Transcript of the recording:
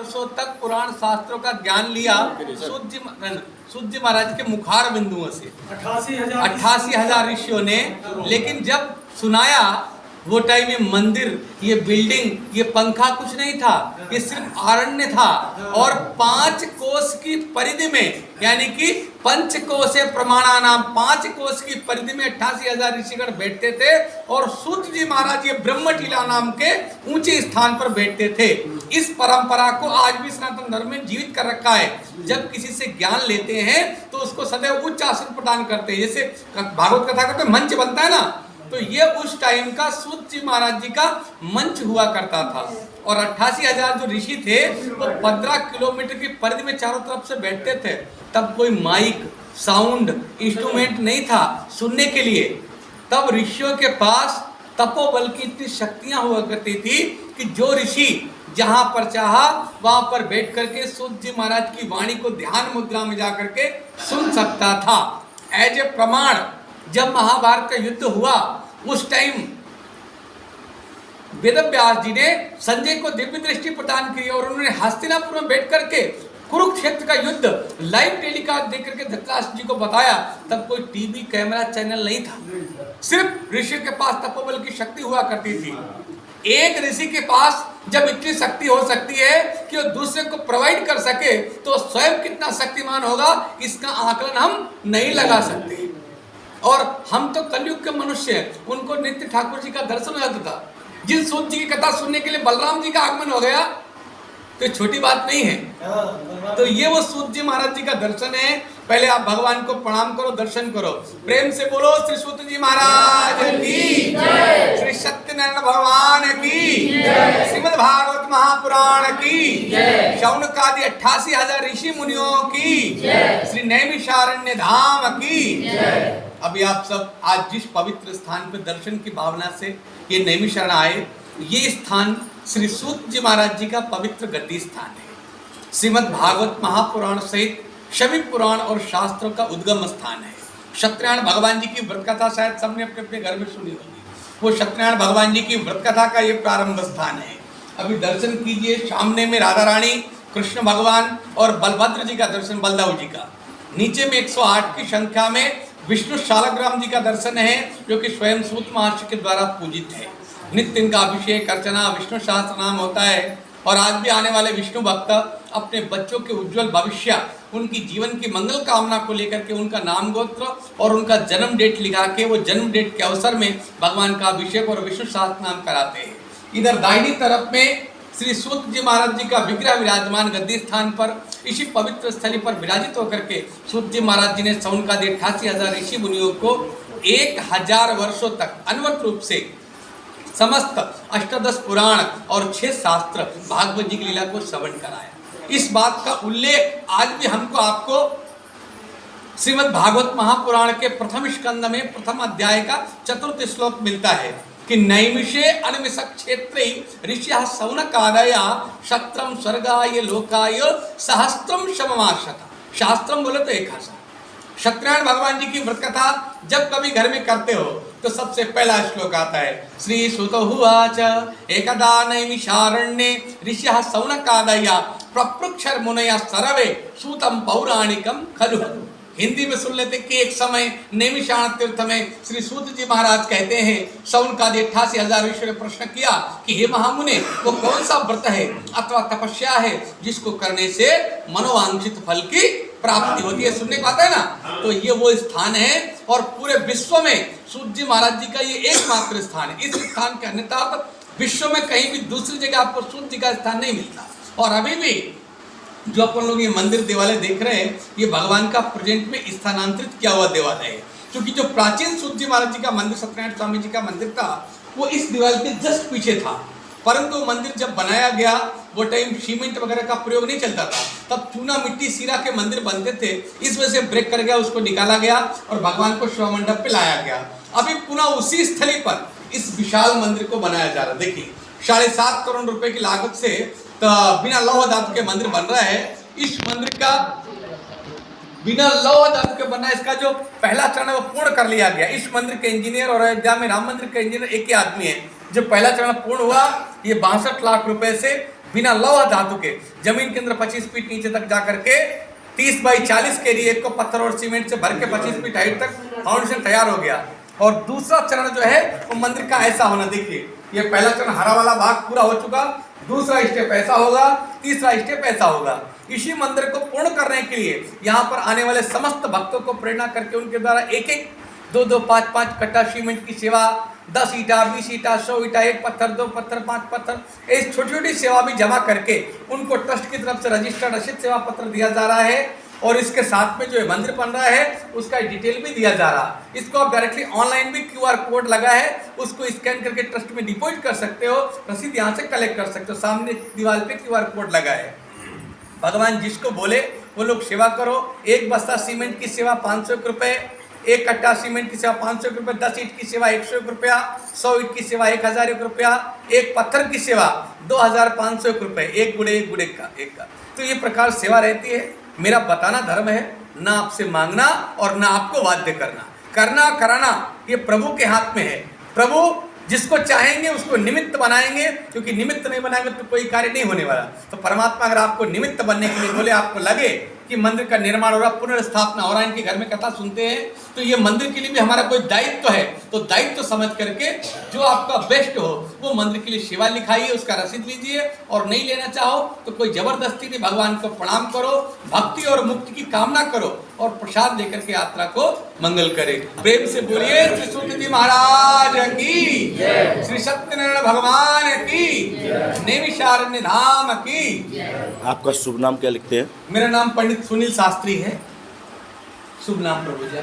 वर्षों तक पुराण शास्त्रों का ज्ञान लिया सूत जी महाराज के मुखार बिंदुओं से 88,000 ऋषियों ने। लेकिन जब सुनाया वो टाइम ये मंदिर, ये बिल्डिंग, ये पंखा कुछ नहीं था, ये सिर्फ आरण्य था। और 5 कोस की परिधि में, यानी कि पंचकोशे प्रमाणानाम, 5 कोस की परिधि में 88,000 ऋषिगण बैठते थे। और सूत जी महाराज ये ब्रह्मटीला नाम के ऊंचे स्थान पर बैठते थे। इस परंपरा को आज भी सनातन धर्म में जीवित कर रखा है। जब किसी से ज्ञान लेते हैं तो उसको सदैव उच्च आसन प्रदान करते हैं। जैसे भागवत कथा का तो मंच बनता है ना, तो ये उस टाइम का सूत जी महाराज जी का मंच हुआ करता था। और 88,000 जो ऋषि थे वो 15 किलोमीटर की परिधि में चारों तरफ से बैठते थे। तब कोई माइक, साउंड, इंस्ट्रूमेंट नहीं था सुनने के लिए। तब ऋषियों के पास तपोबल की इतनी शक्तियां हुआ करती थी कि जो ऋषि जहां पर चाहा वहां पर बैठ करके सूत जी महाराज की वाणी को ध्यान मुद्रा में जाकर के सुन सकता था। एज ए प्रमाण जब महाभारत का युद्ध हुआ उस टाइम वेदव्यास जी ने संजय को दिव्य दृष्टि प्रदान की और उन्होंने हस्तिनापुर में बैठ करके कुरुक्षेत्र का युद्ध लाइव टेलीकास्ट देख करके धृतराष्ट्र जी को बताया। तब कोई टीवी कैमरा चैनल नहीं था, सिर्फ ऋषि के पास तपोबल की शक्ति हुआ करती थी। एक ऋषि के पास जब इतनी शक्ति हो सकती है कि वो दूसरे को प्रोवाइड कर सके तो स्वयं कितना शक्तिमान होगा इसका आकलन हम नहीं लगा सकते। और हम तो कलयुग के मनुष्य हैं, उनको नित्य ठाकुर जी का दर्शन हो जाता था। जिन सूत जी की कथा सुनने के लिए बलराम जी का आगमन हो गया तो छोटी बात नहीं है। तो ये वो सूत जी महाराज जी का दर्शन है। पहले आप भगवान को प्रणाम करो, दर्शन करो, प्रेम से बोलो श्री सूत जी महाराज की जय, श्री सत्यनारायण भगवान की जय, श्रीमद् भागवत महापुराण की जय, शौनकादि 88,000 ऋषि मुनियों की जय, श्री नैमिषारण्य धाम की जय। अभी आप सब आज जिस पवित्र स्थान पर दर्शन की भावना से ये नैमिषारण्य आए, ये स्थान श्री सूत जी महाराज जी का पवित्र गद्दी स्थान है। श्रीमद् भागवत महापुराण सहित सभी पुराण और शास्त्रों का उद्गम स्थान है। सत्यनारायण भगवान जी की व्रत कथा शायद सबने अपने अपने घर में सुनी होगी। वो सत्यनारायण भगवान जी की व्रत कथा का ये प्रारंभ स्थान है। अभी दर्शन कीजिए, सामने में राधा रानी, कृष्ण भगवान और बलभद्र जी का दर्शन, बलदाऊ जी का। नीचे में 108 की संख्या में विष्णु शालग्राम जी का दर्शन है, जो कि स्वयं सूत महर्षि के द्वारा पूजित है। नित्य इनका अभिषेक अर्चना विष्णु सहस्त्र नाम होता है। और आज भी आने वाले विष्णु भक्त अपने बच्चों के उज्जवल भविष्य, उनकी जीवन की मंगल कामना को लेकर के उनका नाम गोत्र और उनका जन्म डेट लिखा के वो जन्म डेट के अवसर में भगवान का अभिषेक और विष्णु सहस्त्र नाम कराते हैं। इधर दाहिनी तरफ में श्री सूत जी महाराज जी का विग्रह विराजमान गद्दी स्थान पर, इसी पवित्र स्थली पर विराजित होकर के सूत जी महाराज जी ने शौनकादि 88,000 ऋषि मुनियों को 1000 वर्षों तक अनवरत रूप से समस्त अष्टादश पुराण और 6 शास्त्र भागवत जी की लीला को श्रवण कराया। इस बात का उल्लेख आज भी हमको आपको श्रीमद् भागवत महापुराण के प्रथम स्कंद में प्रथम अध्याय का 4th श्लोक मिलता है कि नैमिषे अनमिषक क्षेत्रे ऋषियः शौनकादया शत्रम स्वर्गाय लोकाय सहस्त्रम सममाशत। शास्त्रम बोले तो 1000। सत्यनारायण भगवान जी की व्रत कथा जब कभी घर में करते हो तो सबसे पहला श्लोक आता है, श्री सुत उवाच एकदा नैमिषारण्ये ऋषियः शौनकादया प्रपृक्षर मुनयः सर्वे सूतं पौराणिकं खलु। हिंदी में सुन लेते कि एक समय नैमिषारण्य तीर्थ में श्री सूत जी महाराज कहते हैं, शौनकादि 88,000 ऋषियों ने प्रश्न किया कि हे महामुने, वो कौन सा व्रत है अथवा तपस्या है जिसको करने से मनोवांछित फल की प्राप्ति होती है। सुनने को आता है ना, तो ये वो स्थान है और पूरे विश्व में सूत जी महाराज जी का ये एकमात्र स्थान है। इस स्थान के अन्यथा विश्व में कहीं भी दूसरी जगह आपको सूत जी का स्थान नहीं मिलता। और अभी भी जो अपन लोग ये मंदिर देवालय देख रहे हैं, ये भगवान का प्रेजेंट में स्थानांतरित किया हुआ देवालय है। क्योंकि जो प्राचीन सूत जी महाराज जी का मंदिर, सत्यनारायण स्वामी जी का मंदिर था, वो इस दीवार के जस्ट पीछे था। परंतु मंदिर जब बनाया गया वो टाइम सीमेंट वगैरह का प्रयोग नहीं चलता था, तब चूना मिट्टी सीरा के मंदिर बनते थे। इस वजह से ब्रेक कर गया, उसको निकाला गया और भगवान को शव मंडप पे लाया गया। अभी पुनः उसी स्थली पर इस विशाल मंदिर को बनाया जा रहा है। देखिए 7.5 करोड़ रुपए की लागत से तो बिना लौह धातु के मंदिर बन रहा है। इस मंदिर का बिना लौह धातु के बनना, इसका जो पहला चरण है वो पूर्ण कर लिया गया। इस मंदिर के इंजीनियर और अयोध्या में राम मंदिर के इंजीनियर एक ही आदमी है। जो पहला चरण पूर्ण हुआ, ये 62 लाख रुपए से बिना लौह धातु के जमीन के अंदर 25 फीट नीचे तक जा करके 30 बाई 40 के एरिया को पत्थर और सीमेंट से भर के 25 फीट हाइट तक फाउंडेशन तैयार हो गया। और दूसरा चरण जो है वो मंदिर का ऐसा होना, देखिए ये पहला चरण हरा वाला भाग पूरा हो चुका, दूसरा स्टेप ऐसा होगा, तीसरा स्टेप ऐसा होगा। इसी मंदिर को पूर्ण करने के लिए यहाँ पर आने वाले समस्त भक्तों को प्रेरणा करके उनके द्वारा एक एक 2-2, 5-5 कट्टा सीमेंट की सेवा, 10 ईटा, 20 ईटा, 100 ईटा, 1 पत्थर, 2 पत्थर, 5 पत्थर, इस छोटी छोटी सेवा भी जमा करके उनको ट्रस्ट की तरफ से रजिस्टर्ड रसीद सेवा पत्र दिया जा रहा है। और इसके साथ में जो है मंदिर बन रहा है उसका डिटेल भी दिया जा रहा है। इसको आप डायरेक्टली ऑनलाइन भी QR कोड लगा है, उसको स्कैन करके ट्रस्ट में डिपॉजिट कर सकते हो, रसीद यहाँ से कलेक्ट कर सकते हो। सामने दीवार पे QR कोड लगा है। भगवान जिसको बोले वो लोग सेवा करो। एक बस्ता सीमेंट की सेवा 500 रुपये, एक कट्टा सीमेंट की सेवा 500 रुपये, 10 ईंट की सेवा 101 रुपया, 100 ईंट की सेवा 1001 रुपया, एक पत्थर की सेवा 2500 रुपये, एक गुड़े का एक का। तो ये प्रकार सेवा रहती है। मेरा बताना धर्म है, ना आपसे मांगना और ना आपको बाध्य करना। करना कराना ये प्रभु के हाथ में है। प्रभु जिसको चाहेंगे उसको निमित्त बनाएंगे, क्योंकि निमित्त नहीं बनाएंगे तो कोई कार्य नहीं होने वाला। तो परमात्मा अगर आपको निमित्त बनने के लिए बोले, आपको लगे कि मंदिर का निर्माण हो रहा, पुनर्स्थापना हो रहा, इनके घर में कथा सुनते हैं, तो ये मंदिर के लिए भी हमारा कोई दायित्व है। तो दायित्व समझ करके जो आपका बेस्ट हो वो मंदिर के लिए सेवा लिखाइए, उसका रसीद लीजिए। और नहीं लेना चाहो तो कोई जबरदस्ती नहीं, भगवान को प्रणाम करो, भक्ति और मुक्ति की कामना करो और प्रसाद लेकर के यात्रा को मंगल करे। प्रेम से बोलिए श्री सूत जी महाराज की, श्री सत्यनारायण भगवान की, नैमिषारण्य धाम की। आपका शुभ नाम क्या लिखते हैं? मेरा नाम पंडित सुनील शास्त्री है। शुभ नाम प्रभु जी।